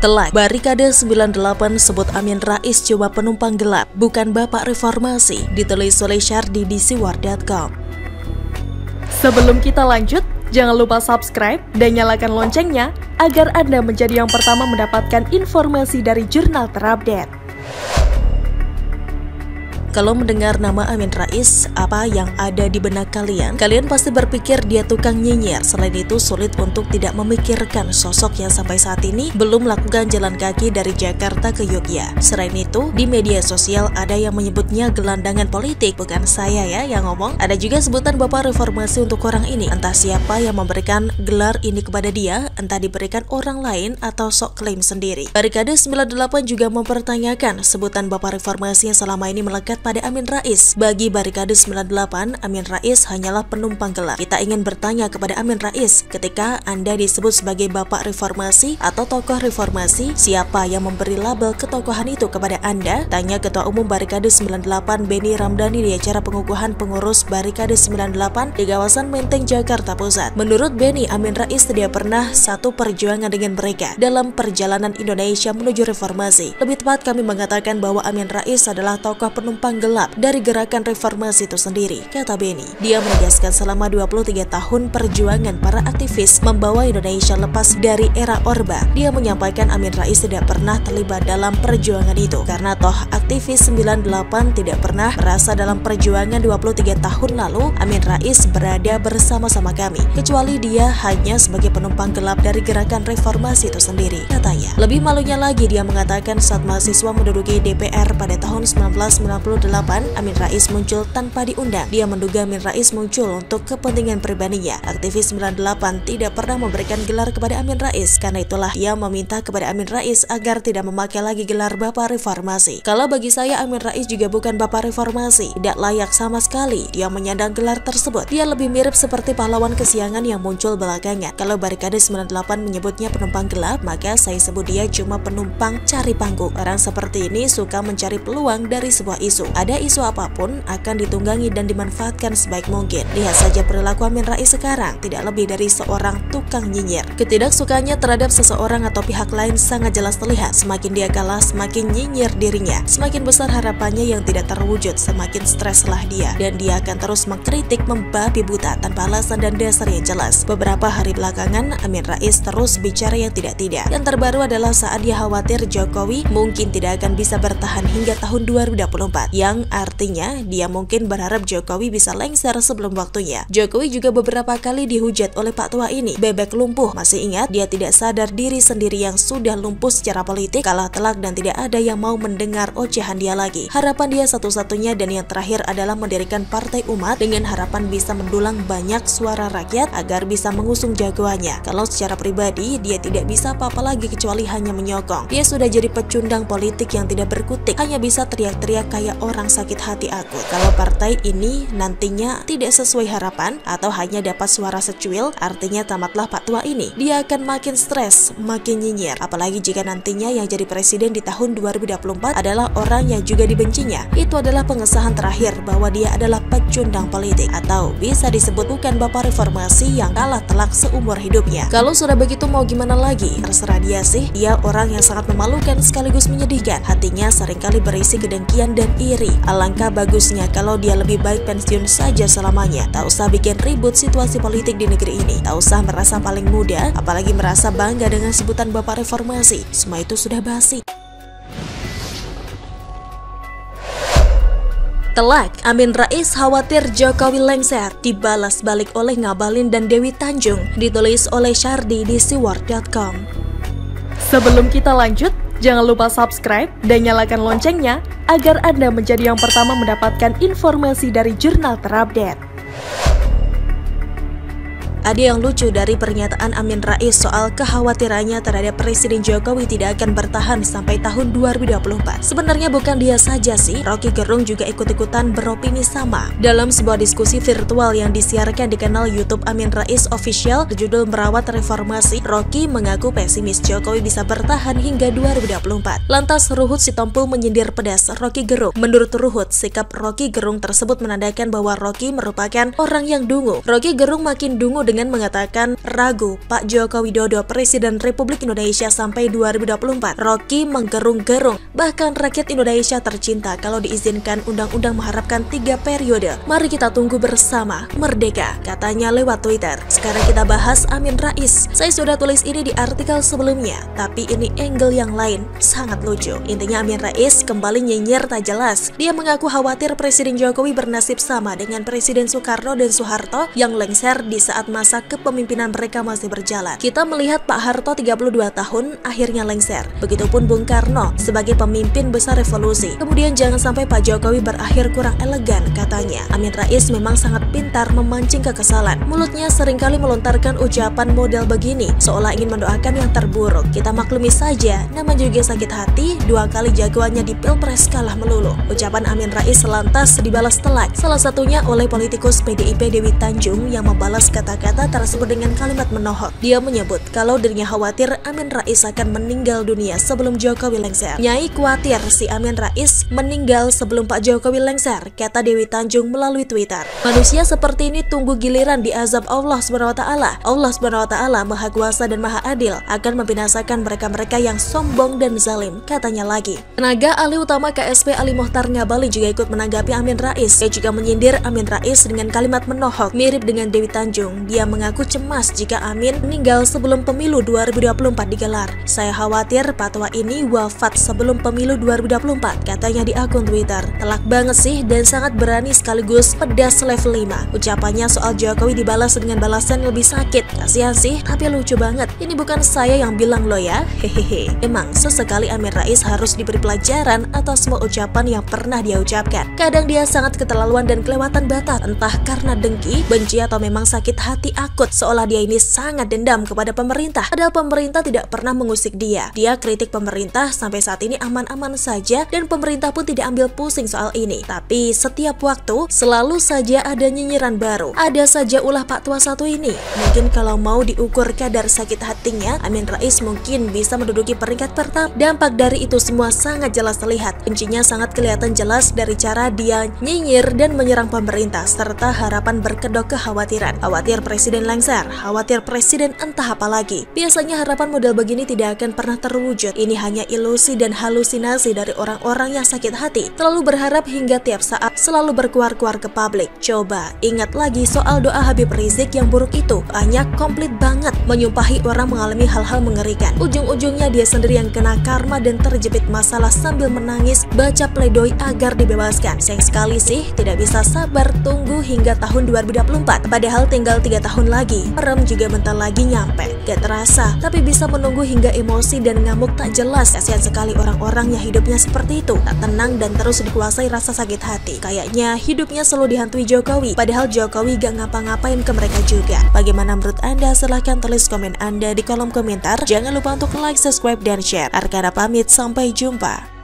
Telak, Barikade 98 sebut Amin Rais cuma penumpang gelap, bukan bapak reformasi, ditulis oleh Syardi di siwar.com. Sebelum kita lanjut, jangan lupa subscribe dan nyalakan loncengnya agar Anda menjadi yang pertama mendapatkan informasi dari jurnal terupdate. Kalau mendengar nama Amin Rais, apa yang ada di benak kalian? Kalian pasti berpikir dia tukang nyinyir. Selain itu, sulit untuk tidak memikirkan sosok yang sampai saat ini belum melakukan jalan kaki dari Jakarta ke Yogyakarta. Selain itu, di media sosial ada yang menyebutnya gelandangan politik. Bukan saya ya yang ngomong. Ada juga sebutan bapak reformasi untuk orang ini. Entah siapa yang memberikan gelar ini kepada dia, entah diberikan orang lain atau sok klaim sendiri. Barikade 98 juga mempertanyakan sebutan bapak reformasi yang selama ini melekat pada Amin Rais. Bagi Barikade 98, Amin Rais hanyalah penumpang gelap. Kita ingin bertanya kepada Amin Rais, ketika Anda disebut sebagai bapak reformasi atau tokoh reformasi, siapa yang memberi label ketokohan itu kepada Anda? Tanya Ketua Umum Barikade 98 Benny Ramdhani di acara pengukuhan pengurus Barikade 98 di kawasan Menteng, Jakarta Pusat. Menurut Benny, Amin Rais tidak pernah satu perjuangan dengan mereka dalam perjalanan Indonesia menuju reformasi. Lebih tepat kami mengatakan bahwa Amin Rais adalah tokoh penumpang gelap dari gerakan reformasi itu sendiri, kata Benny. Dia menegaskan selama 23 tahun perjuangan para aktivis membawa Indonesia lepas dari era Orba. Dia menyampaikan Amin Rais tidak pernah terlibat dalam perjuangan itu karena toh aktivis 98 tidak pernah merasa dalam perjuangan 23 tahun lalu Amin Rais berada bersama-sama kami, kecuali dia hanya sebagai penumpang gelap dari gerakan reformasi itu sendiri, katanya. Lebih malunya lagi, dia mengatakan saat mahasiswa menduduki DPR pada tahun 1998, Amin Rais muncul tanpa diundang. Dia menduga Amin Rais muncul untuk kepentingan pribadinya. Aktivis 98 tidak pernah memberikan gelar kepada Amin Rais. Karena itulah ia meminta kepada Amin Rais agar tidak memakai lagi gelar bapak reformasi. Kalau bagi saya, Amin Rais juga bukan bapak reformasi, tidak layak sama sekali dia menyandang gelar tersebut. Dia lebih mirip seperti pahlawan kesiangan yang muncul belakangan. Kalau Barikade 98 menyebutnya penumpang gelap, maka saya sebut dia cuma penumpang cari panggung. Orang seperti ini suka mencari peluang dari sebuah isu. Ada isu apapun akan ditunggangi dan dimanfaatkan sebaik mungkin. Lihat saja perilaku Amin Rais sekarang, tidak lebih dari seorang tukang nyinyir. Ketidaksukaannya terhadap seseorang atau pihak lain sangat jelas terlihat. Semakin dia kalah, semakin nyinyir dirinya. Semakin besar harapannya yang tidak terwujud, semakin streslah dia. Dan dia akan terus mengkritik membabi buta tanpa alasan dan dasar yang jelas. Beberapa hari belakangan, Amin Rais terus bicara yang tidak-tidak. Yang terbaru adalah saat dia khawatir Jokowi mungkin tidak akan bisa bertahan hingga tahun 2024. Yang artinya dia mungkin berharap Jokowi bisa lengser sebelum waktunya. Jokowi juga beberapa kali dihujat oleh Pak Tua ini, bebek lumpuh. Masih ingat, dia tidak sadar diri sendiri yang sudah lumpuh secara politik, kalah telak dan tidak ada yang mau mendengar ocehan dia lagi. Harapan dia satu-satunya dan yang terakhir adalah mendirikan Partai Umat dengan harapan bisa mendulang banyak suara rakyat agar bisa mengusung jagoannya. Kalau secara pribadi dia tidak bisa apa-apa lagi kecuali hanya menyokong. Dia sudah jadi pecundang politik yang tidak berkutik, hanya bisa teriak-teriak kayak orang sakit hati akut. Kalau partai ini nantinya tidak sesuai harapan atau hanya dapat suara secuil, artinya tamatlah Pak Tua ini. Dia akan makin stres, makin nyinyir. Apalagi jika nantinya yang jadi presiden di tahun 2024 adalah orang yang juga dibencinya. Itu adalah pengesahan terakhir bahwa dia adalah pecundang politik, atau bisa disebut bukan bapak reformasi yang kalah telak seumur hidupnya. Kalau sudah begitu mau gimana lagi? Terserah dia sih. Dia orang yang sangat memalukan sekaligus menyedihkan. Hatinya seringkali berisi kedengkian dan iri. Alangkah bagusnya kalau dia lebih baik pensiun saja selamanya. Tak usah bikin ribut situasi politik di negeri ini. Tak usah merasa paling muda, apalagi merasa bangga dengan sebutan bapak reformasi. Semua itu sudah basi. Telak, Amin Rais khawatir Jokowi lengser, dibalas balik oleh Ngabalin dan Dewi Tanjung, ditulis oleh Syardi di siwar.com. Sebelum kita lanjut, jangan lupa subscribe dan nyalakan loncengnya agar Anda menjadi yang pertama mendapatkan informasi dari jurnal terupdate. Ada yang lucu dari pernyataan Amin Rais soal kekhawatirannya terhadap Presiden Jokowi tidak akan bertahan sampai tahun 2024. Sebenarnya bukan dia saja sih, Rocky Gerung juga ikut-ikutan beropini sama. Dalam sebuah diskusi virtual yang disiarkan di kanal YouTube Amin Rais Official berjudul Merawat Reformasi, Rocky mengaku pesimis Jokowi bisa bertahan hingga 2024. Lantas Ruhut Sitompul menyindir pedas Rocky Gerung. Menurut Ruhut, sikap Rocky Gerung tersebut menandakan bahwa Rocky merupakan orang yang dungu. Rocky Gerung makin dungu dengan mengatakan ragu Pak Joko Widodo Presiden Republik Indonesia sampai 2024. Rocky menggerung-gerung, bahkan rakyat Indonesia tercinta kalau diizinkan undang-undang mengharapkan 3 periode. Mari kita tunggu bersama merdeka, katanya lewat Twitter. Sekarang kita bahas Amin Rais. Saya sudah tulis ini di artikel sebelumnya, tapi ini angle yang lain, sangat lucu. Intinya Amin Rais kembali nyinyir tak jelas. Dia mengaku khawatir Presiden Jokowi bernasib sama dengan Presiden Soekarno dan Soeharto yang lengser di saat masa kepemimpinan mereka masih berjalan. Kita melihat Pak Harto 32 tahun akhirnya lengser. Begitupun Bung Karno sebagai pemimpin besar revolusi. Kemudian jangan sampai Pak Jokowi berakhir kurang elegan, katanya. Amin Rais memang sangat pintar memancing kekesalan. Mulutnya seringkali melontarkan ucapan model begini, seolah ingin mendoakan yang terburuk. Kita maklumi saja, nama juga sakit hati, 2 kali jagoannya di Pilpres kalah melulu. Ucapan Amin Rais lantas dibalas telak, salah satunya oleh politikus PDIP Dewi Tanjung yang membalas kata-kata tersebut dengan kalimat menohok. Dia menyebut kalau dirinya khawatir Amin Rais akan meninggal dunia sebelum Jokowi lengser. Nyai khawatir si Amin Rais meninggal sebelum Pak Jokowi lengser, kata Dewi Tanjung melalui Twitter. Manusia seperti ini tunggu giliran diazab Allah SWT. Allah SWT Maha Kuasa dan Maha Adil akan membinasakan mereka-mereka yang sombong dan zalim, katanya lagi. Tenaga ahli utama KSP Ali Mohtar Ngabalin juga ikut menanggapi Amin Rais. Dia juga menyindir Amin Rais dengan kalimat menohok mirip dengan Dewi Tanjung. Dia mengaku cemas jika Amin meninggal sebelum pemilu 2024 digelar. Saya khawatir patwa ini wafat sebelum pemilu 2024, katanya di akun Twitter. Telak banget sih dan sangat berani sekaligus pedas level 5. Ucapannya soal Jokowi dibalas dengan balasan yang lebih sakit. Kasihan sih, tapi lucu banget. Ini bukan saya yang bilang lo ya. Hehehe. Emang sesekali Amin Rais harus diberi pelajaran atas semua ucapan yang pernah dia ucapkan. Kadang dia sangat keterlaluan dan kelewatan batas, entah karena dengki, benci atau memang sakit hati akut, seolah dia ini sangat dendam kepada pemerintah. Padahal pemerintah tidak pernah mengusik dia. Dia kritik pemerintah sampai saat ini aman-aman saja dan pemerintah pun tidak ambil pusing soal ini. Tapi setiap waktu selalu saja ada nyinyiran baru. Ada saja ulah Pak Tua satu ini. Mungkin kalau mau diukur kadar sakit hatinya, Amin Rais mungkin bisa menduduki peringkat pertama. Dampak dari itu semua sangat jelas terlihat. Kuncinya sangat kelihatan jelas dari cara dia nyinyir dan menyerang pemerintah, serta harapan berkedok kekhawatiran. Khawatir presiden lengser, khawatir presiden entah apa lagi. Biasanya harapan model begini tidak akan pernah terwujud. Ini hanya ilusi dan halusinasi dari orang-orang yang sakit hati, terlalu berharap hingga tiap saat selalu berkuar-kuar ke publik. Coba ingat lagi soal doa Habib Rizik yang buruk itu. Banyak komplit banget menyumpahi orang mengalami hal-hal mengerikan. Ujung-ujungnya dia sendiri yang kena karma dan terjepit masalah sambil menangis baca pledoi agar dibebaskan. Sayang sekali sih tidak bisa sabar tunggu hingga tahun 2024. Padahal tinggal 3 tahun lagi. Merem juga bentar lagi nyampe. Gak terasa, tapi bisa menunggu hingga emosi dan ngamuk tak jelas. Kasihan sekali orang-orang yang hidupnya seperti itu, tak tenang dan terus dikuasai rasa sakit hati. Kayaknya hidupnya selalu dihantui Jokowi, padahal Jokowi gak ngapa-ngapain ke mereka juga. Bagaimana menurut Anda? Silahkan tulis komen Anda di kolom komentar. Jangan lupa untuk like, subscribe, dan share. Arkana pamit, sampai jumpa.